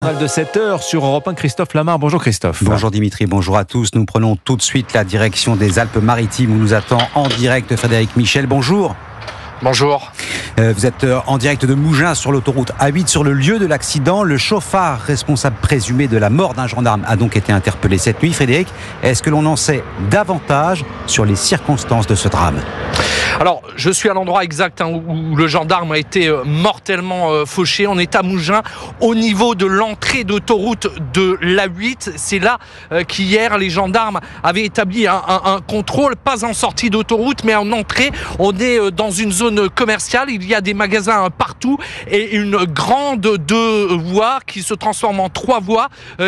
De 7h sur Europe 1, Christophe Lamar. Bonjour Christophe. Bonjour Dimitri, bonjour à tous. Nous prenons tout de suite la direction des Alpes-Maritimes où nous attend en direct Frédéric Michel. Bonjour. Bonjour. Vous êtes en direct de Mougins sur l'autoroute A8 sur le lieu de l'accident. Le chauffard responsable présumé de la mort d'un gendarme a donc été interpellé cette nuit. Frédéric, est-ce que l'on en sait davantage sur les circonstances de ce drame ? Alors, je suis à l'endroit exact où le gendarme a été mortellement fauché. On est à Mougins, au niveau de l'entrée d'autoroute de l'A8. C'est là qu'hier, les gendarmes avaient établi un contrôle, pas en sortie d'autoroute, mais en entrée. On est dans une zone commerciale. Il y a des magasins partout et une grande 2 voies qui se transforme en 3 voies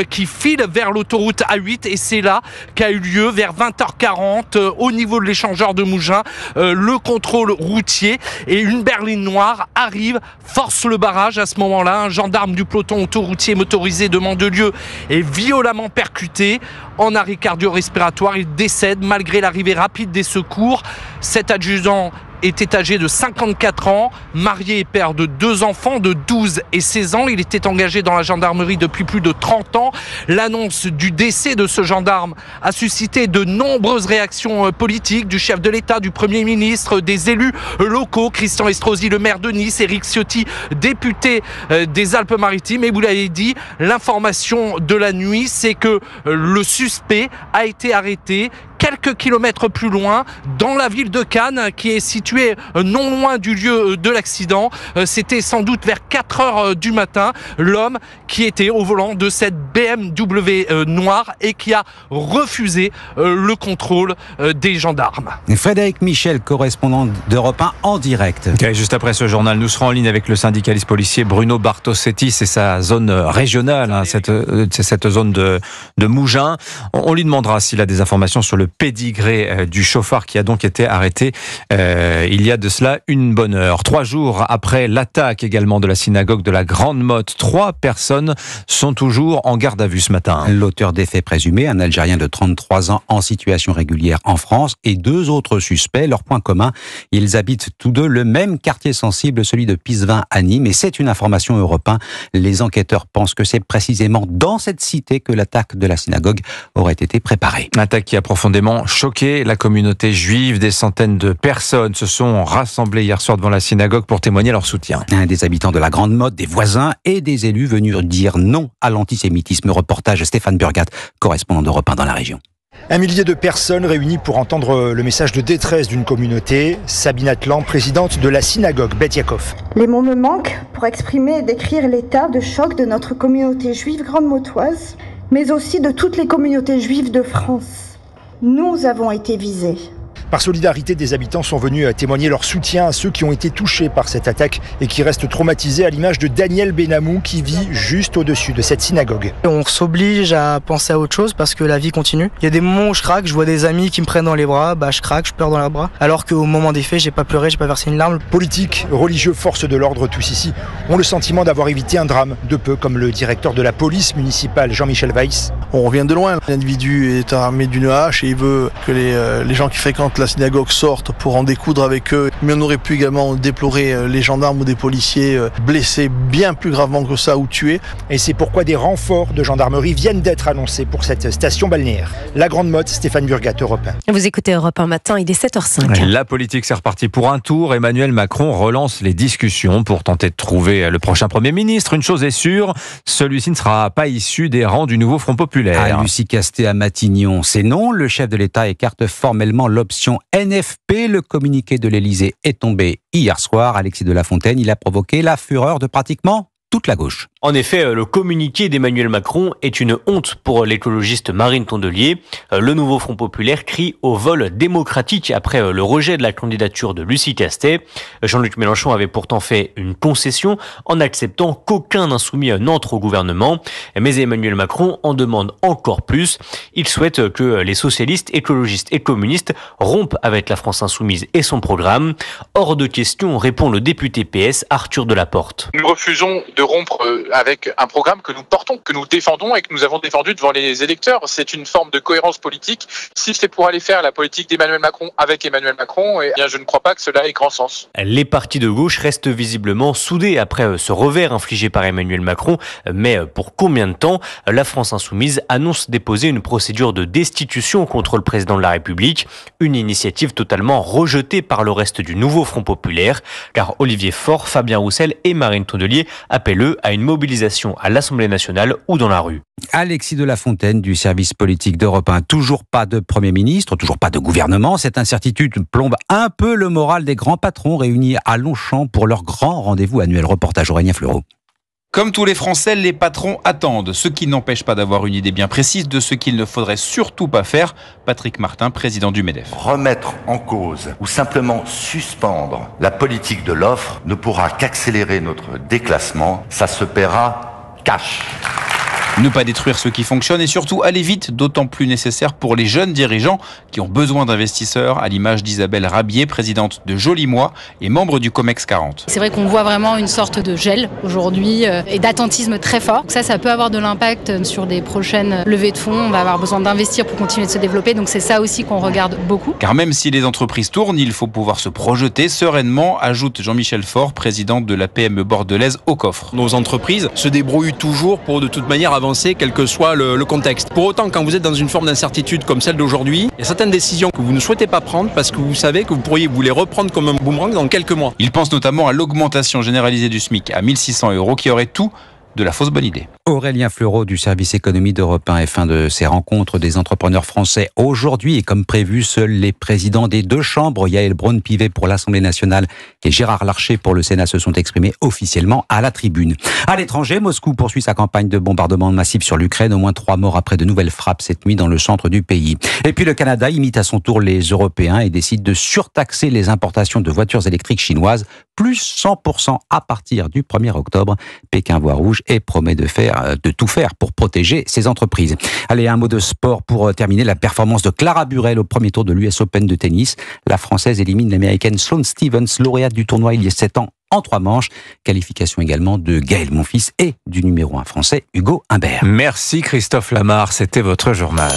qui filent vers l'autoroute A8. Et c'est là qu'a eu lieu, vers 20h40, au niveau de l'échangeur de Mougins, le contrôle routier, et une berline noire arrive, force le barrage. À ce moment-là, un gendarme du peloton autoroutier motorisé de Mandelieu est violemment percuté en arrêt cardio-respiratoire. Il décède malgré l'arrivée rapide des secours. Cet adjudant était âgé de 54 ans, marié et père de 2 enfants de 12 et 16 ans. Il était engagé dans la gendarmerie depuis plus de 30 ans. L'annonce du décès de ce gendarme a suscité de nombreuses réactions politiques du chef de l'État, du Premier ministre, des élus locaux, Christian Estrosi, le maire de Nice, Éric Ciotti, député des Alpes-Maritimes. Et vous l'avez dit, l'information de la nuit, c'est que le suspect a été arrêté quelques kilomètres plus loin, dans la ville de Cannes, qui est située non loin du lieu de l'accident. C'était sans doute vers 4 heures du matin. L'homme qui était au volant de cette BMW noire et qui a refusé le contrôle des gendarmes. Frédéric Michel, correspondant d'Europe 1 en direct. Okay, juste après ce journal, nous serons en ligne avec le syndicaliste policier Bruno Bartosetti. C'est sa zone régionale, cette zone de Mougins. On lui demandera s'il a des informations sur le pédigré du chauffard qui a donc été arrêté il y a de cela une bonne heure. 3 jours après l'attaque également de la synagogue de la Grande Motte, 3 personnes sont toujours en garde à vue ce matin. L'auteur des faits présumés, un Algérien de 33 ans en situation régulière en France, et 2 autres suspects. Leur point commun, ils habitent tous 2 le même quartier sensible, celui de Pisevin à Nîmes. Et c'est une information Europe 1. Les enquêteurs pensent que c'est précisément dans cette cité que l'attaque de la synagogue aurait été préparée. Attaque qui a profondément choqué la communauté juive. Des centaines de personnes se sont rassemblées hier soir devant la synagogue pour témoigner leur soutien. Des habitants de la Grande Motte, des voisins et des élus venus dire non à l'antisémitisme. Reportage Stéphane Burgat, correspondant d'Europe 1 dans la région. Un millier de personnes réunies pour entendre le message de détresse d'une communauté. Sabine Atlan, présidente de la synagogue Beth Yaakov. Les mots me manquent pour exprimer et décrire l'état de choc de notre communauté juive grande-mottoise, mais aussi de toutes les communautés juives de France. Nous avons été visés. Par solidarité, des habitants sont venus témoigner leur soutien à ceux qui ont été touchés par cette attaque et qui restent traumatisés, à l'image de Daniel Benamou qui vit juste au-dessus de cette synagogue. On s'oblige à penser à autre chose parce que la vie continue. Il y a des moments où je craque, je vois des amis qui me prennent dans les bras, je craque, je pleure dans leurs bras. Alors qu'au moment des faits, j'ai pas pleuré, j'ai pas versé une larme. Politiques, religieux, forces de l'ordre, tous ici ont le sentiment d'avoir évité un drame, de peu comme le directeur de la police municipale, Jean-Michel Weiss. On revient de loin. L'individu est armé d'une hache et il veut que les gens qui fréquentent la synagogue sortent pour en découdre avec eux. Mais on aurait pu également déplorer les gendarmes ou des policiers blessés bien plus gravement que ça ou tués. Et c'est pourquoi des renforts de gendarmerie viennent d'être annoncés pour cette station balnéaire. La Grande Motte, Stéphane Burgat, Europe 1. Vous écoutez Europe 1 matin, il est 7h05. La politique, c'est reparti pour un tour. Emmanuel Macron relance les discussions pour tenter de trouver le prochain Premier ministre. Une chose est sûre, celui-ci ne sera pas issu des rangs du nouveau Front populaire. Lucie Castet à Matignon, c'est non. Le chef de l'État écarte formellement l'option NFP. Le communiqué de l'Élysée est tombé hier soir. Alexis de la Fontaine, il a provoqué la fureur de pratiquement toute la gauche. En effet, le communiqué d'Emmanuel Macron est une honte pour l'écologiste Marine Tondelier. Le nouveau Front populaire crie au vol démocratique après le rejet de la candidature de Lucie Castet. Jean-Luc Mélenchon avait pourtant fait une concession en acceptant qu'aucun insoumis n'entre au gouvernement. Mais Emmanuel Macron en demande encore plus. Il souhaite que les socialistes, écologistes et communistes rompent avec la France insoumise et son programme. Hors de question, répond le député PS Arthur Delaporte. Nous refusons de de rompre avec un programme que nous portons, que nous défendons et que nous avons défendu devant les électeurs. C'est une forme de cohérence politique. Si c'est pour aller faire la politique d'Emmanuel Macron avec Emmanuel Macron, eh bien, je ne crois pas que cela ait grand sens. Les partis de gauche restent visiblement soudés après ce revers infligé par Emmanuel Macron. Mais pour combien de temps? La France Insoumise annonce déposer une procédure de destitution contre le président de la République. Une initiative totalement rejetée par le reste du nouveau Front populaire. Car Olivier Faure, Fabien Roussel et Marine Tondelier appellent eux à une mobilisation à l'Assemblée nationale ou dans la rue. Alexis de la Fontaine du service politique d'Europe 1. Toujours pas de Premier ministre, toujours pas de gouvernement. Cette incertitude plombe un peu le moral des grands patrons réunis à Longchamp pour leur grand rendez-vous annuel. Reportage Aurélien Fleureau. Comme tous les Français, les patrons attendent, ce qui n'empêche pas d'avoir une idée bien précise de ce qu'il ne faudrait surtout pas faire. Patrick Martin, président du MEDEF. Remettre en cause ou simplement suspendre la politique de l'offre ne pourra qu'accélérer notre déclassement. Ça se paiera cash. Ne pas détruire ce qui fonctionne et surtout aller vite, d'autant plus nécessaire pour les jeunes dirigeants qui ont besoin d'investisseurs, à l'image d'Isabelle Rabier, présidente de Joli-Moi et membre du COMEX 40. C'est vrai qu'on voit vraiment une sorte de gel aujourd'hui et d'attentisme très fort. Ça peut avoir de l'impact sur des prochaines levées de fonds. On va avoir besoin d'investir pour continuer de se développer. Donc c'est ça aussi qu'on regarde beaucoup. Car même si les entreprises tournent, il faut pouvoir se projeter sereinement, ajoute Jean-Michel Faure, président de la PME bordelaise Au Coffre. Nos entreprises se débrouillent toujours pour de toute manière avancer, quel que soit le contexte. Pour autant, quand vous êtes dans une forme d'incertitude comme celle d'aujourd'hui, il y a certaines décisions que vous ne souhaitez pas prendre parce que vous savez que vous pourriez vous les reprendre comme un boomerang dans quelques mois. Il pense notamment à l'augmentation généralisée du SMIC à 1 600 € qui aurait tout de la fausse bonne idée. Aurélien Fleureau du service économie d'Europe 1 et fin de ces rencontres des entrepreneurs français aujourd'hui. Et comme prévu, seuls les présidents des deux chambres, Yael Braun-Pivet pour l'Assemblée nationale et Gérard Larcher pour le Sénat, se sont exprimés officiellement à la tribune. À l'étranger, Moscou poursuit sa campagne de bombardement massif sur l'Ukraine. Au moins 3 morts après de nouvelles frappes cette nuit dans le centre du pays. Et puis le Canada imite à son tour les Européens et décide de surtaxer les importations de voitures électriques chinoises, plus 100% à partir du 1er octobre. Pékin voit rouge et promet de tout faire pour protéger ses entreprises. Allez, un mot de sport pour terminer. La performance de Clara Burel au premier tour de l'US Open de tennis. La Française élimine l'Américaine Sloane Stephens, lauréate du tournoi il y a 7 ans en 3 manches. Qualification également de Gaël Monfils et du numéro 1 français Hugo Humbert. Merci Christophe Lamar, c'était votre journal.